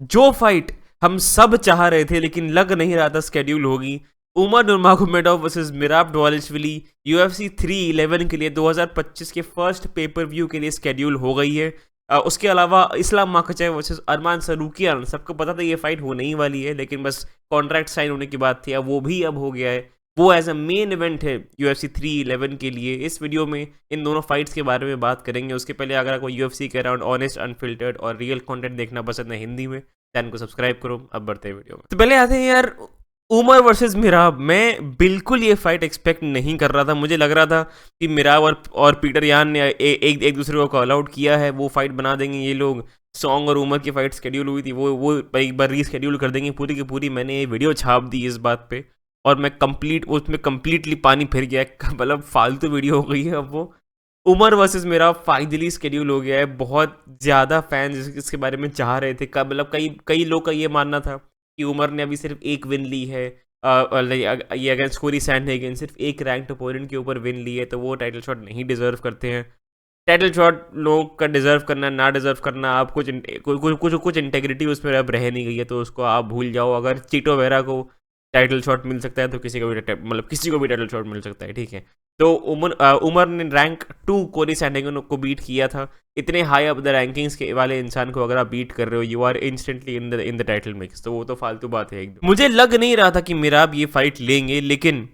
जो फाइट हम सब चाह रहे थे लेकिन लग नहीं रहा था स्केड्यूल होगी, उमर नुर्मागोमेडोव वर्सेस मिराब दवालिशविली UFC 311 के लिए 2025 के फर्स्ट पेपर व्यू के लिए स्केड्यूल हो गई है। उसके अलावा इस्लाम माखाचेव वर्सेस अरमान सरूकियान, सबको पता था ये फाइट होने ही वाली है, लेकिन बस कॉन्ट्रैक्ट साइन होने की बात थी, अब वो भी अब हो गया है। वो एज अ मेन इवेंट है UFC 311 के लिए। इस वीडियो में इन दोनों फाइट्स के बारे में बात करेंगे। उसके पहले अगर आपको UFC के अराउंड ऑनेस्ट, अनफिल्टर्ड और रियल कंटेंट देखना पसंद है हिंदी में, चैनल को सब्सक्राइब करो। अब बढ़ते हैं वीडियो में। तो पहले आते हैं यार उमर वर्सेस मिराब। मैं बिल्कुल ये फाइट एक्सपेक्ट नहीं कर रहा था। मुझे लग रहा था कि मिराब और पीटर यान ने एक दूसरे को कॉल आउट किया है, वो फाइट बना देंगे ये लोग। सॉन्ग और उमर की फाइट शेड्यूल हुई थी, वो एक बार रीशेड्यूल कर देंगे पूरी की पूरी। मैंने ये वीडियो छाप दी इस बात पे, और मैं उसमें कंप्लीटली पानी फिर गया, मतलब फालतू वीडियो हो गई है अब वो। उमर वर्सेस मेरा फाइनली शेड्यूल हो गया है। बहुत ज़्यादा फैंस इसके बारे में चाह रहे थे, मतलब कई कई लोग का ये मानना था कि उमर ने अभी सिर्फ एक विन ली है, ये अगेंस्ट कोरी सैंडहेगन सिर्फ एक रैंक्ड ओपोनेंट के ऊपर विन ली है, तो वो टाइटल शॉट नहीं डिजर्व करते हैं। टाइटल शॉट लोग का डिजर्व करना ना डिजर्व करना, आप कुछ इंटेग्रिटी उसमें अब रह नहीं गई है, तो उसको आप भूल जाओ। अगर चीटो वेरा को टाइटल शॉट मिल सकता है तो किसी को भी टाइटल शॉट मिल सकता है, ठीक है। तो उमर ने रैंक 2 कोरी सैंडहेगन को बीट किया था। इतने हाई अप द रैंकिंग्स के वाले इंसान को अगर आप बीट कर रहे हो, you are instantly in the title mix, तो वो तो फालतू बात है एकदम। मुझे लग नहीं रहा था कि मिराब ये फाइट लेंगे, लेकिन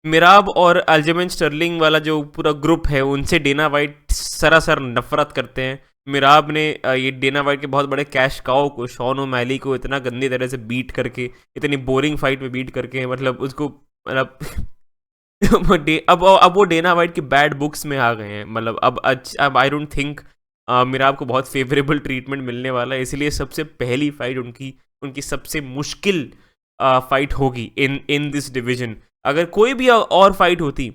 मिराब और अल्जेमेन स्टर्लिंग वाला जो पूरा ग्रुप है, उनसे डेना वाइट सरासर नफरत करते हैं। मिराब ने ये डेना वाइट के बहुत बड़े कैश काओ को, शॉन ओमैली को इतना गंदी तरह से बीट करके, इतनी बोरिंग फाइट में बीट करके, मतलब उसको मतलब अब वो डेना वाइट के बैड बुक्स में आ गए हैं। मतलब अब आई डोंट थिंक मिराब को बहुत फेवरेबल ट्रीटमेंट मिलने वाला है, इसलिए सबसे पहली फाइट उनकी सबसे मुश्किल फाइट होगी इन दिस डिवीजन। अगर कोई भी और फाइट होती,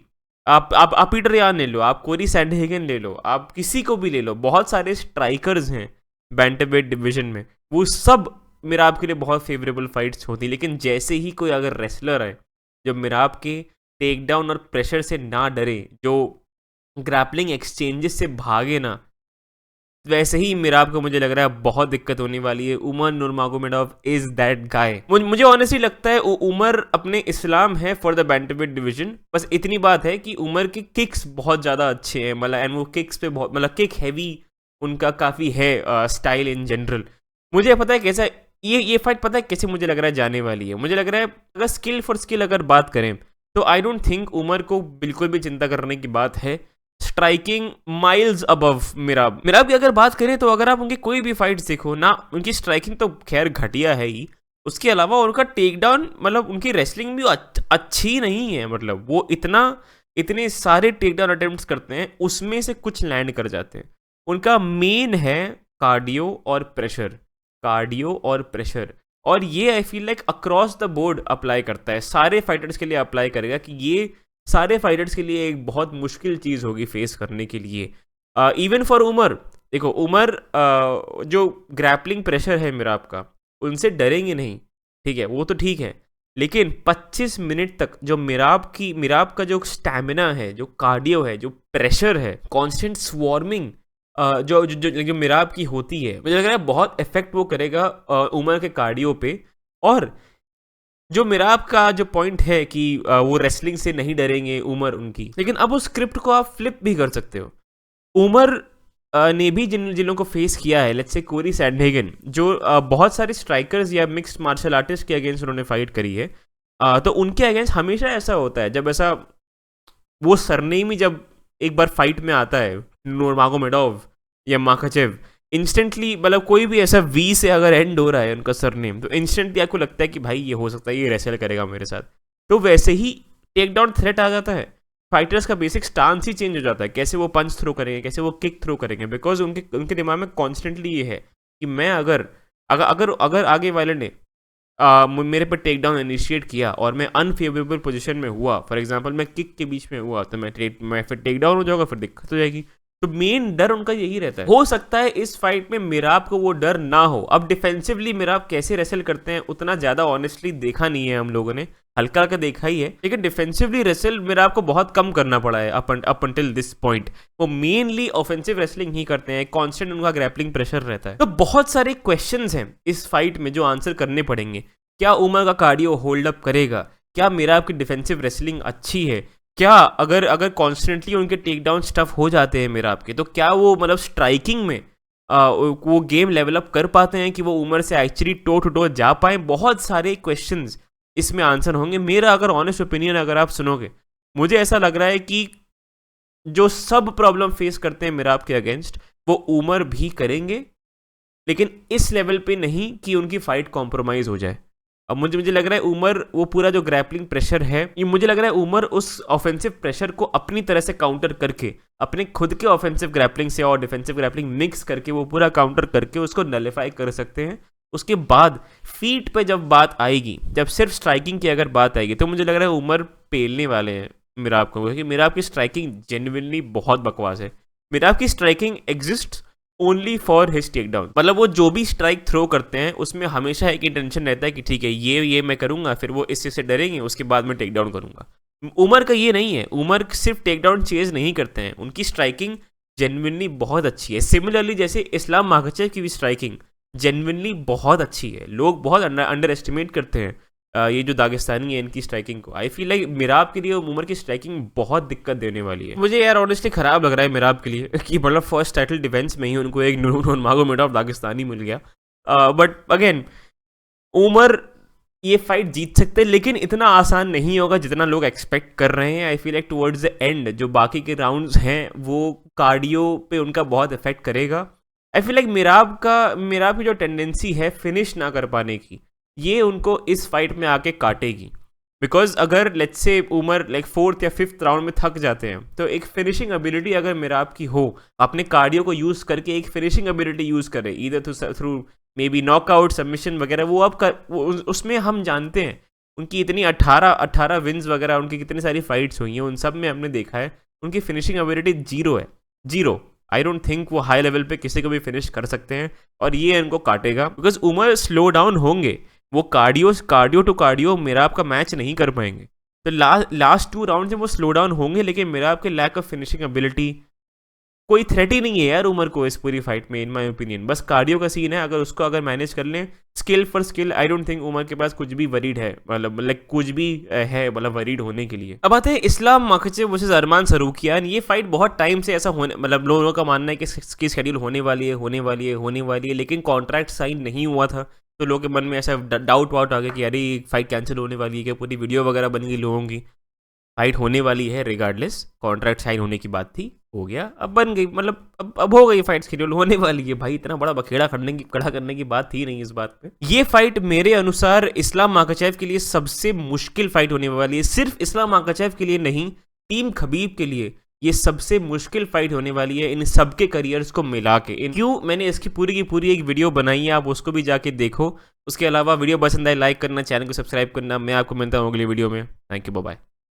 आप पीटर यान ले लो, आप कोरी सैंडहेगन ले लो, आप किसी को भी ले लो, बहुत सारे स्ट्राइकर्स हैं बैंटरवेट डिवीजन में, वो सब मिराब के लिए बहुत फेवरेबल फाइट्स होती। लेकिन जैसे ही कोई अगर रेसलर है जो मिराब के टेक डाउन और प्रेशर से ना डरे, जो ग्रैपलिंग एक्सचेंजेस से भागे ना, वैसे ही मिराब को मुझे लग रहा है बहुत दिक्कत होने वाली है। Umar Nurmagomedov is that guy. मुझे ऑनेस्टली लगता है उमर अपने इस्लाम है फॉर द बैंटरवेट डिवीजन। बस इतनी बात है कि उमर के किक्स बहुत ज़्यादा अच्छे हैं, मतलब एंड वो किक्स पे बहुत, मतलब किक हैवी उनका काफ़ी है स्टाइल इन जनरल। मुझे पता है कैसा ये फाइट, पता है कैसे मुझे लग रहा है जाने वाली है। मुझे लग रहा है अगर स्किल फॉर स्किल अगर बात करें तो आई डोंट थिंक उमर को बिल्कुल भी चिंता करने की बात है। स्ट्राइकिंग माइल्स अबव मिराब की अगर बात करें तो अगर आप उनकी कोई भी फाइट देखो ना, उनकी स्ट्राइकिंग तो खैर घटिया है ही, उसके अलावा उनका टेक डाउन, मतलब उनकी रेसलिंग भी अच्छी नहीं है। मतलब वो इतने सारे टेक डाउन अटेम्प्ट्स करते हैं, उसमें से कुछ लैंड कर जाते हैं। उनका मेन है कार्डियो और प्रेशर, और ये I feel like across the board apply करता है, सारे फाइटर्स के लिए अप्लाई करेगा कि ये सारे फाइटर्स के लिए एक बहुत मुश्किल चीज़ होगी फेस करने के लिए। इवन फॉर उमर, देखो उमर जो ग्रैपलिंग प्रेशर है मिराब का, उनसे डरेंगे नहीं, ठीक है, वो तो ठीक है। लेकिन 25 मिनट तक जो मिराब का जो स्टैमिना है, जो कार्डियो है, जो प्रेशर है, कांस्टेंट स्वॉर्मिंग जो मिराब की होती है, मुझे लग रहा है बहुत इफेक्ट वो करेगा उमर के कार्डियो पे। और जो मिराब का जो पॉइंट है कि वो रेसलिंग से नहीं डरेंगे उमर उनकी, लेकिन अब उस स्क्रिप्ट को आप फ्लिप भी कर सकते हो। उमर ने भी जिन लोगों को फेस किया है, लेट्स से कोरी सैंडहेगन, जो बहुत सारे स्ट्राइकर्स या मिक्स्ड मार्शल आर्टिस्ट के अगेंस्ट उन्होंने फाइट करी है, तो उनके अगेंस्ट हमेशा ऐसा होता है, जब ऐसा वो सरनेम ही जब एक बार फाइट में आता है, नूरमागोमेडोव या माखाचेव, इंस्टेंटली, मतलब कोई भी ऐसा वी से अगर एंड हो रहा है उनका सरनेम, तो इंस्टेंटली आपको लगता है कि भाई ये हो सकता है, ये रेसल करेगा मेरे साथ। तो वैसे ही टेक डाउन थ्रेट आ जाता है, फाइटर्स का बेसिक स्टांस ही चेंज हो जाता है, कैसे वो पंच थ्रो करेंगे, कैसे वो किक थ्रो करेंगे, बिकॉज उनके दिमाग में कॉन्स्टेंटली ये है कि मैं अगर आगे वाले ने मेरे पर टेक डाउन इनिशिएट किया और मैं अनफेवरेबल पोजीशन में हुआ, फॉर एग्जांपल मैं किक के बीच में हुआ, तो मैं फिर टेक डाउन हो जाऊंगा, फिर दिक्कत हो जाएगी। तो मेन डर उनका यही रहता है। हो सकता है इस फाइट में मिराब को वो डर ना हो। अब डिफेंसिवली मिराब कैसे रेसल करते हैं उतना ज़्यादा ऑनेस्टली देखा नहीं है हम लोगों ने, हल्का हल्का देखा ही है, लेकिन डिफेंसिवली रेसल मेरा आपको बहुत कम करना पड़ा है अप अंटिल दिस पॉइंट। वो मेनली ऑफेंसिव रेसलिंग ही करते हैं, कांस्टेंट उनका ग्रैपलिंग प्रेशर रहता है। तो बहुत सारे क्वेश्चंस हैं इस फाइट में जो आंसर करने पड़ेंगे। क्या उमर का कार्डियो होल्ड अप करेगा? क्या मेरा आपकी डिफेंसिव रेसलिंग अच्छी है? क्या अगर कॉन्स्टेंटली उनके टेक डाउन स्टफ हो जाते हैं मेरा आपके, तो क्या वो मतलब स्ट्राइकिंग में वो गेम लेवल अप कर पाते हैं कि वो उमर से एक्चुअली टो टू टो जा पाए? बहुत सारे क्वेश्चंस इसमें आंसर होंगे। मेरा अगर ऑनेस्ट ओपिनियन अगर आप सुनोगे, मुझे ऐसा लग रहा है कि जो सब प्रॉब्लम फेस करते हैं मेरा आपके अगेंस्ट, वो उमर भी करेंगे, लेकिन इस लेवल पे नहीं कि उनकी फाइट कॉम्प्रोमाइज हो जाए। अब मुझे लग रहा है उमर वो पूरा जो ग्रैपलिंग प्रेशर है, ये मुझे लग रहा है उमर उस ऑफेंसिव प्रेशर को अपनी तरह से काउंटर करके, अपने खुद के ऑफेंसिव ग्रैपलिंग से और डिफेंसिव ग्रैपलिंग मिक्स करके वो पूरा काउंटर करके उसको नलिफाई कर सकते हैं। उसके बाद फीट पे जब बात आएगी, जब सिर्फ स्ट्राइकिंग की अगर बात आएगी, तो मुझे लग रहा है उमर पेलने वाले हैं मेरा आपको, क्योंकि मेरा आपकी स्ट्राइकिंग जेन्युइनली बहुत बकवास है। मेरा आपकी striking exist only for his takedown. मतलब वो जो भी स्ट्राइक थ्रो करते हैं उसमें हमेशा एक इंटेंशन रहता है कि ठीक है ये मैं करूंगा, फिर वो इससे से डरेंगे, उसके बाद मैं टेक डाउन करूंगा। उमर का ये नहीं है, उमर सिर्फ टेक डाउन चेज नहीं करते हैं, उनकी स्ट्राइकिंग जेन्युइनली बहुत अच्छी है। सिमिलरली जैसे इस्लाम माखाचेव की भी स्ट्राइकिंग जेन्युइनली बहुत अच्छी है। लोग बहुत अंडर एस्टिमेट करते हैं ये जो दागिस्तानी है इनकी स्ट्राइकिंग को। आई फील लाइक मिराब के लिए उमर की स्ट्राइकिंग बहुत दिक्कत देने वाली है। मुझे यार ऑनेस्टली खराब लग रहा है मिराब के लिए कि मतलब फर्स्ट टाइटल डिफेंस में ही उनको एक नूरमागोमेडोव दागिस्तानी मिल गया। बट अगेन उमर ये फाइट जीत सकते हैं, लेकिन इतना आसान नहीं होगा जितना लोग एक्सपेक्ट कर रहे हैं। I feel like towards the end जो बाकी के राउंड्स हैं वो कार्डियो पे उनका बहुत इफेक्ट करेगा। आई फील लाइक मिराब की जो टेंडेंसी है फिनिश ना कर पाने की, ये उनको इस फाइट में आके काटेगी। बिकॉज अगर let's say Umar like 4th या 5th राउंड में थक जाते हैं, तो एक फिनिशिंग एबिलिटी अगर मिराब की हो, अपने कार्डियो को यूज़ करके एक फिनिशिंग एबिलिटी यूज़ करे, either through may be knockout submission वगैरह, वो अब उसमें हम जानते हैं उनकी इतनी 18 विन्स वगैरह, उनकी कितनी सारी फाइट्स हुई हैं, उन सब में हमने देखा है उनकी फिनिशिंग एबिलिटी 0 है, 0। आई डोंट थिंक वो हाई लेवल पे किसी को भी फिनिश कर सकते हैं, और ये इनको काटेगा। बिकॉज उमर स्लो डाउन होंगे, वो कार्डियो टू कार्डियो मेरा आपका मैच नहीं कर पाएंगे। तो लास्ट 2 राउंड में वो स्लो डाउन होंगे, लेकिन मेरा आपके लैक ऑफ फिनिशिंग एबिलिटी कोई थ्रेट ही नहीं है यार उमर को इस पूरी फाइट में, इन माय ओपिनियन। बस कार्डियो का सीन है, अगर उसको मैनेज कर लें skill for skill, I don't think Umar के पास कुछ भी वरीड है, मतलब कुछ भी है मतलब वरीड होने के लिए। अब आते हैं इस्लाम माखाचेव वर्सेस अरमान सरूकियान। ये फाइट बहुत टाइम से ऐसा होने, मतलब लोगों का मानना है कि इसकी शेड्यूल होने वाली है, लेकिन कॉन्ट्रैक्ट साइन नहीं हुआ था, तो लोगों के मन में ऐसा डाउट वाउट आ गया कि अरे फाइट कैंसिल होने वाली है क्या, पूरी वीडियो वगैरह बन गई लोगों की। फाइट होने वाली है रिगार्डलेस, कॉन्ट्रैक्ट साइन होने की बात थी, हो गया, अब बन गई, मतलब अब हो गई फाइट, शेड्यूल होने वाली है भाई। इतना बड़ा बखेड़ा खड़ा करने की बात थी नहीं इस बात पे। ये फाइट मेरे अनुसार इस्लाम माखाचेव के लिए सबसे मुश्किल फाइट होने वाली है। सिर्फ इस्लाम माखाचेव के लिए नहीं, टीम खबीब के लिए ये सबसे मुश्किल फाइट होने वाली है इन सबके करियर्स को मिला के। क्यों मैंने इसकी पूरी की पूरी एक वीडियो बनाई है, आप उसको भी जाके देखो। उसके अलावा वीडियो पसंद आए लाइक करना, चैनल को सब्सक्राइब करना। मैं आपको मिलता हूँ अगली वीडियो में। Thank you, bye bye.